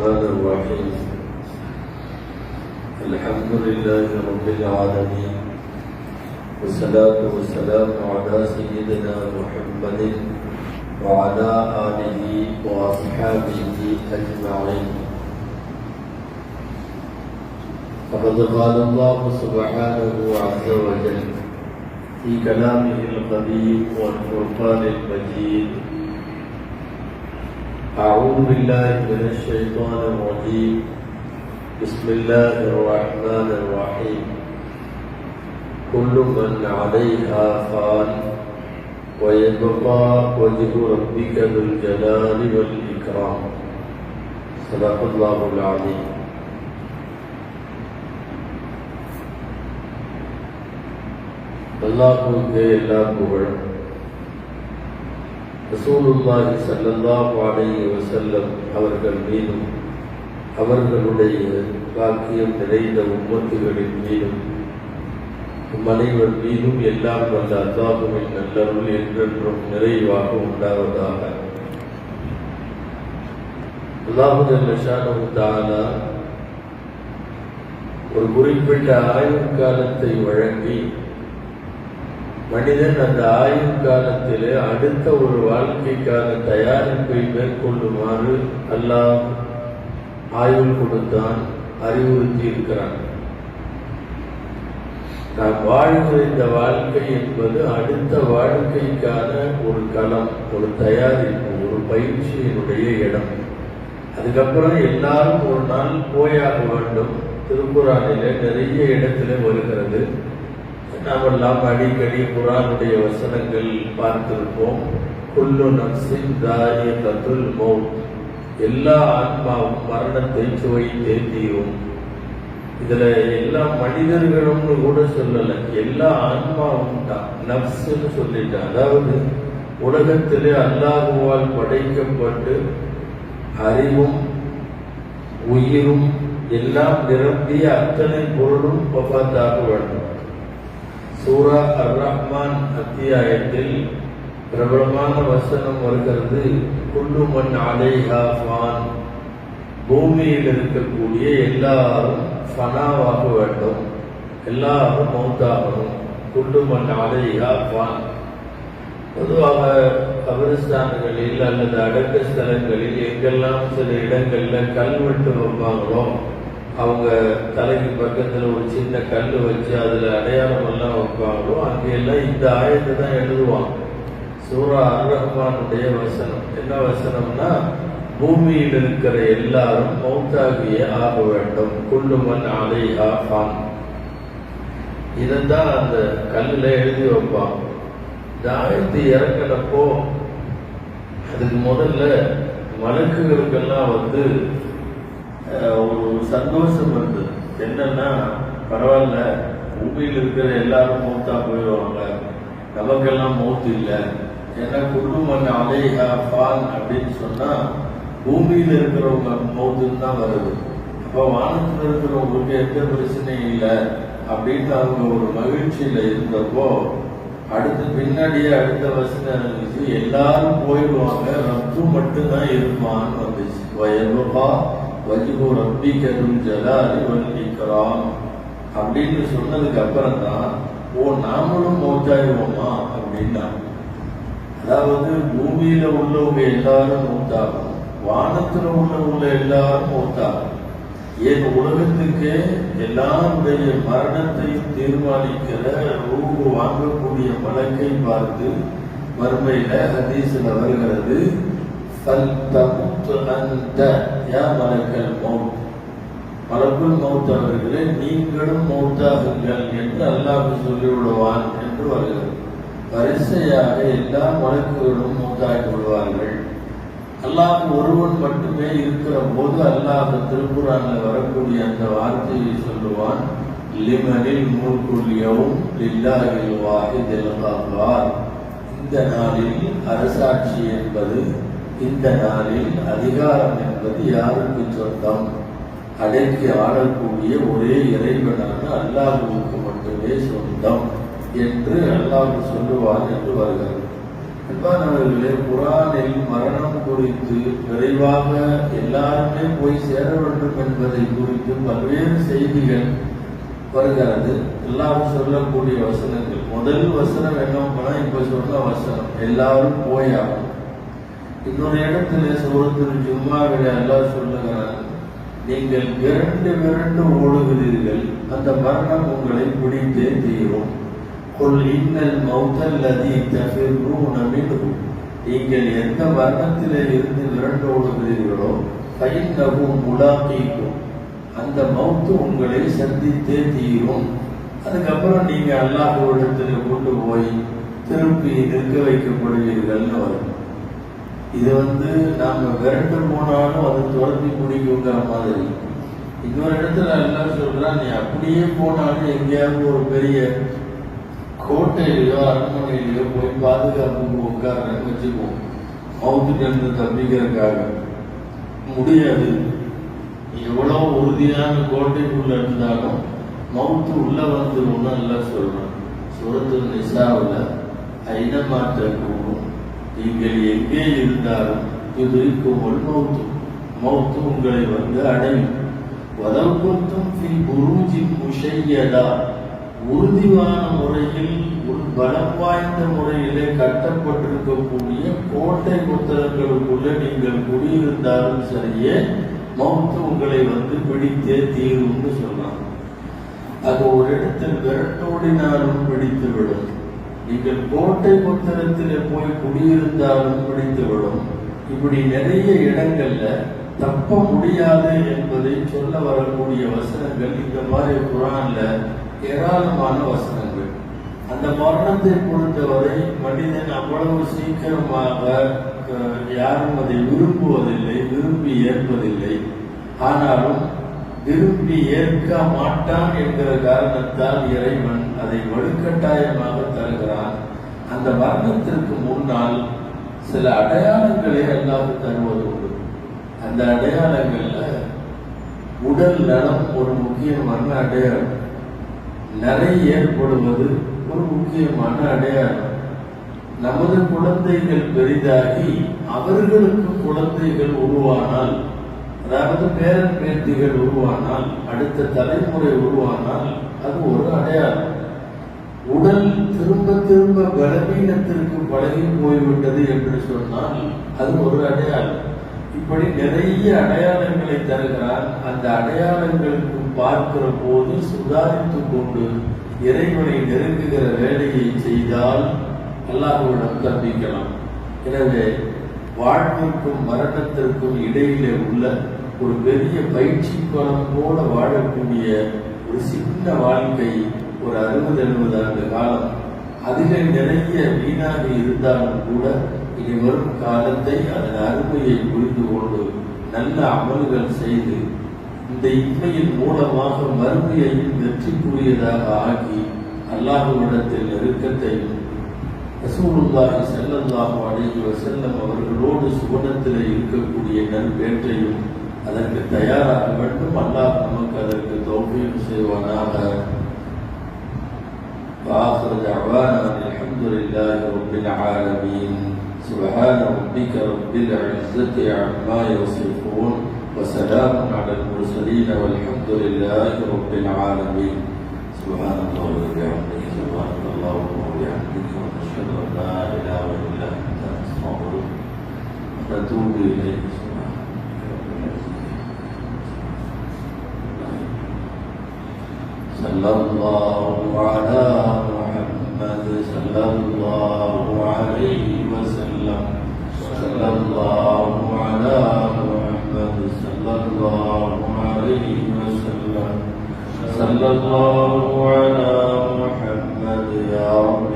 الرحمن الرحيم الحمد لله رب العالمين والصلاة والسلام على سيدنا محمد وعلى آله وأصحابه أجمعين. فقد قال الله سبحانه عز وجل في كلامه القديم والفرقان المجيد: أعوذ بالله من الشيطان الرجيم بسم الله الرحمن الرحيم كل من عليها فان ويبقى وجه ربك ذو الجلال والإكرام. صدق الله العظيم. அல்லாஹ்வுக்கே எல்லா புகழும். ரசூலுல்லாஹி ஸல்லல்லாஹு அலைஹி வஸல்லம் அவர்கள் மீதும் அவர்களுடைய பாக்கியம் நிறைந்த உம்மத்துகளின் மீதும் அனைவர் மீதும் எல்லாம் வந்த அல்லாஹ்வின் நல்லருள் என்றென்றும் நிறைவாக உண்டாவதாக. அல்லாஹ் ஜல்ல ஷானஹு தஆலா ஒரு குறிப்பிட்ட ஆயுள் காலத்தை வழங்கி மனிதன் அந்த ஆயுள் காலத்திலே அடுத்த ஒரு வாழ்க்கைக்கான தயாரிப்பை மேற்கொள்ளுமாறு அல்லாஹ் ஆயுள் கொடுத்தான், அறிவுறுத்தி இருக்கிறான். நாம் வாழ்கிற இந்த வாழ்க்கை என்பது அடுத்த வாழ்க்கைக்கான ஒரு களம், ஒரு தயாரிப்பு, ஒரு பயிற்சியினுடைய இடம். அதுக்கப்புறம் எல்லாரும் ஒரு நாள் போயாக வேண்டும். திருக்குறானிலே நிறைய இடத்துல வருகிறது. நாமெல்லாம் அடிக்கடி குர்ஆனுடைய வசனங்கள் பார்த்திருப்போம். குல்லு நஃப்ஸின் தாயிகத்துல் மௌத், எல்லா ஆன்மாவும் மரணத்தை சுவைத்தே தீரும். இதுல எல்லா மனிதர்களும்னு கூட சொல்லல, எல்லா ஆன்மாவும் தான் நஃப்ஸ்ன்னு சொல்லிட்டான். அதாவது உலகத்திலே அல்லாஹ்வால் படைக்கப்பட்டு அறிவும் உயிரும் எல்லாம் நிரம்பிய அத்தனை பொருளும் வஃபாத்தாக வேண்டும். சூரா அர்-ரஹ்மான் அத்தியாயத்தில் பிரபலமான வசனம் வருகிறது: குல்லு மன் அலைஹா ஃபான், பூமியில் இருக்கக்கூடிய எல்லாரும் ஃபனாவாக வேண்டும், எல்லாரும் மௌத்தாகணும். குல்லு மன் அலைஹா ஃபான். பொதுவாக கபிரிஸ்தான்களில் அல்லது அடக்க ஸ்தலங்களில் எங்கெல்லாம் சில இடங்கள்ல கல்வெட்டு வைப்பாங்களோ, அவங்க தலைக்கு பக்கத்தில் ஒரு சின்ன கல் வச்சு அதில் அடையாளம் எல்லாம் வைப்பாங்களோ, அங்கெல்லாம் இந்த ஆயத்தை தான் எழுதுவாங்க. சூரா அர்-ரஹ்மானுடைய வசனம் என்ன வசனம்னா, பூமியில் இருக்கிற எல்லாரும் மௌத்தாகியே ஆக வேண்டும். குல்லு மன் அலைஹா ஃபான். இதைத்தான் அந்த கல்லில் எழுதி வைப்பாங்க. இந்த ஆயத்து இறங்கினப்போ அதுக்கு முதல்ல மலக்குகளுக்கெல்லாம் ஒரு சந்தோஷம் வருது. என்னன்னா, பரவாயில்ல, பூமியில் இருக்கிற எல்லாரும் மௌத்தா போயிடுவாங்க, நமக்கெல்லாம் மௌத்து இல்லை. ஏன்னா குல்லு மன் அலைஹா ஃபான் அப்படின்னு சொன்னா பூமியில் இருக்கிறவங்க மௌத்துன்னு தான் வருது. அப்போ வானத்தில் இருக்கிறவங்களுக்கு எந்த பிரச்சனையும் இல்லை அப்படின்னு அவங்க ஒரு மகிழ்ச்சியில இருந்தப்போ, அடுத்து பின்னாடியே அடுத்த வசனம் இருந்துச்சு, எல்லாரும் போயிடுவாங்க, ரப்பு மட்டும்தான் இருப்பான்னு வந்துச்சு. வயலுகா வஜ்ஹு ரப்பிக ذுல் ஜலாலி வல் இக்ராம் அப்படின்னு சொன்னதுக்கு அப்புறம் தான், ஓ நாமளும் மௌத்தாயிடுவோமா அப்படின்னா, அதாவது பூமியில உள்ளவங்க எல்லாரும் மௌத்தாகும், வானத்துல உள்ளவங்க எல்லாரும் மௌத்தாகும். ஏன் உலகத்துக்கு எல்லாருடைய மரணத்தையும் தீர்மானிக்கிற ரூஹு வாங்கக்கூடிய மலக்கை பார்த்து மறுமையில ஹதீஸ்ல வருகிறது, மலக்குல் மௌத் அவர்களே, நீங்களும் மௌத்தாகுங்கள் என்று அல்லாஹ் சொல்லிவிடுவான் என்று வருகிறது. வரிசையாக எல்லா மலக்குகளும் மௌத்தாகி விடுவார்கள். அல்லாஹ் ஒருவன் மட்டுமே இருக்கிற போது அல்லாஹ் திருக்குறான்ல வரக்கூடிய அந்த வார்த்தையை சொல்லுவான், லிமனில் முல்குல் யௌம் லில்லாஹில் வாஹிதில் கஹ்ஹார். இந்த நாளில் அரசாட்சி என்பது, இந்த நாளில் அதிகாரம் என்பது யாருக்கு சொந்தம்? அடக்கி ஆளக்கூடிய ஒரே இறைவனான அல்லாஹ்வுக்கு மட்டுமே சொந்தம் என்று அல்லாஹ் சொல்லுவான் என்று வருகிறது. அன்பானவர்களே, குர்ஆனில் மரணம் குறித்து விரைவாக எல்லாருமே போய் சேர வேண்டும் என்பதை குறித்து பல்வேறு செய்திகள் வருகிறது. எல்லாரும் சொல்லக்கூடிய வசனங்கள். முதல் வசனம் என்னன்னா, இப்ப சொன்ன வசனம் எல்லாரும் போயாகும். இன்னொரு இடத்துல சூரத்துல் ஜும்மாவிலே அல்லாஹ் சொல்லுகிறார், நீங்கள் விரண்டு விரண்டு ஓடுகிறீர்கள், அந்த மரணம் உங்களை பிடித்தே தீரும். குல் இன்னல் மௌத்தல்லதி தஃபிர்ரூன மின்ஹு, நீங்கள் எந்த மரணத்திலே இருந்து விரண்டு ஓடுகிறீர்களோ ஃபைன்னஹு முலாகீக்கும், அந்த மௌத்து உங்களை சந்தித்தே தீரும். அதுக்கப்புறம் நீங்க அல்லாஹ்விடத்தில் கொண்டு போய் திருப்பி நிற்க வைக்கப்படுவீர்கள்னு வரும். இது நாம விரண்டு போனாலும் அது துரத்தி பிடிக்குங்கிற மாதிரி. இன்னொரு இடத்துல அல்லாஹ் சொல்றான், நீ அப்படியே போனாலும் எங்கேயாவது ஒரு பெரிய கோட்டையிலையோ அரண்மனையிலையோ போய் பாதுகாப்புக்கு உட்கார்றன்னு வச்சுக்குவோம், மௌத்துட்டு இருந்து தப்பிக்கிறதுக்காக. முடியாது. எவ்வளவு உறுதியான கோட்டைக்குள்ள இருந்தாலும் மௌத்து உள்ள வந்துடும் எல்லாம் சொல்றான். சூரத்துல் நிசாவுல ஐனமா தக்கூனும், நீங்கள் எங்கே இருந்தாலும் யுத்ரிக்கும் மௌத்து, மௌத்து உங்களை அடையும். வலவ் குன்தும் ஃபீ புரூஜின் முஷய்யதா, உறுதியான முறையில் ஒரு பலம் வாய்ந்த முறையிலே கட்டப்பட்டிருக்கக்கூடிய கோட்டை புத்தகங்களுக்குள்ள நீங்கள் குடியிருந்தாலும் சரியே மௌத்து உங்களை பிடித்தே தீரும்னு சொல்றாங்க. அது ஒரு இடத்தில் விரட்டோடினாலும் பிடித்துவிடும், நீங்கள் கோட்டை புத்தகத்திலே போய் குடியிருந்தாலும் பிடித்துவிடும். இப்படி நிறைய இடங்கள்ல தப்ப முடியாது என்பதை சொல்ல வரக்கூடிய வசனங்கள் இந்த மாதிரி குர்ஆன்ல ஏராளமான வசனங்கள். அந்த மரணத்தை பொறுத்தவரை மனிதன் அவ்வளவு சீக்கிரமாக யாரும் அதை விரும்புவதில்லை, விரும்பி ஏற்பதில்லை. ஆனாலும் விரும்பி ஏற்க மாட்டான் என்கிற காரணத்தால் இறைவன் அதை வலுக்கட்டாயமாக தருகிறான். அந்த மரணத்திற்கு முன்னால் சில அடையாளங்களை அல்லாஹ் தருவது உண்டு. அந்த அடையாளங்கள்ல உடல் நலம் ஒரு முக்கியமான அடையாளம், நிறை ஏற்படுவது ஒரு முக்கியமான அடையாளம். நமது குழந்தைகள் பெரிதாகி அவர்களுக்கு குழந்தைகள் உருவானால், அதாவது பேரன் பேத்திகள் உருவானால், அடுத்த தலைமுறை உருவானால் அது ஒரு அடையாளம். உடல் திரும்ப திரும்ப பலவீனத்திற்கு பழகி போய்விட்டது என்று சொன்னால் அது ஒரு அடையாளம். இப்படி நிறைய அடையாளங்களை தருகிறான். அந்த அடையாளங்களுக்கு பார்க்கிற போது சுதாரித்துக் கொண்டு இறைவனை நெருங்குகிற வேலையை செய்தால் அல்லாஹ்விடம் தப்பிக்கலாம். எனவே வாழ்விற்கும் மரணத்திற்கும் இடையிலே உள்ள ஒரு பெரிய பயிற்சி களம் போல வாழக்கூடிய ஒரு சின்ன வாழ்க்கை, ஒரு 60-70 ஆண்டு காலம், அதிலே நிறைய வீணாக இருந்தாலும் கூட இனி வரும் காலத்தை அதன் அருமையை புரிந்து கொண்டு நல்ல அமல்கள் செய்து இந்த இன்மையின் மூலமாக மறுமையையும் வெற்றிக்குரியதாக ஆக்கி அல்லாஹ்விடத்தில் நெருக்கத்தையும் ரசூலுல்லாஹி ஸல்லல்லாஹு அலைஹி வஸல்லம் அவர்களோடு சுவனத்தில் இருக்கக்கூடிய நற்பேற்றையும் அதற்கு தயாராக வேண்டும். அல்லாஹ் நமக்கு அதற்கு தௌஃபீக் செய்வானாக. وآخر دعوانا الحمد لله رب العالمين. سبحان ربك رب العزة عما يصفون وسلام على المرسلين والحمد لله رب العالمين. سبحان الله وبحمده سبحان الله وبحمده ونشهد أن لا إله إلا أنت نستغفرك ونتوب إليك. صلى الله على محمد صلى الله عليه وسلم. صلى الله على محمد صلى الله عليه وسلم. صلى الله على محمد يا رب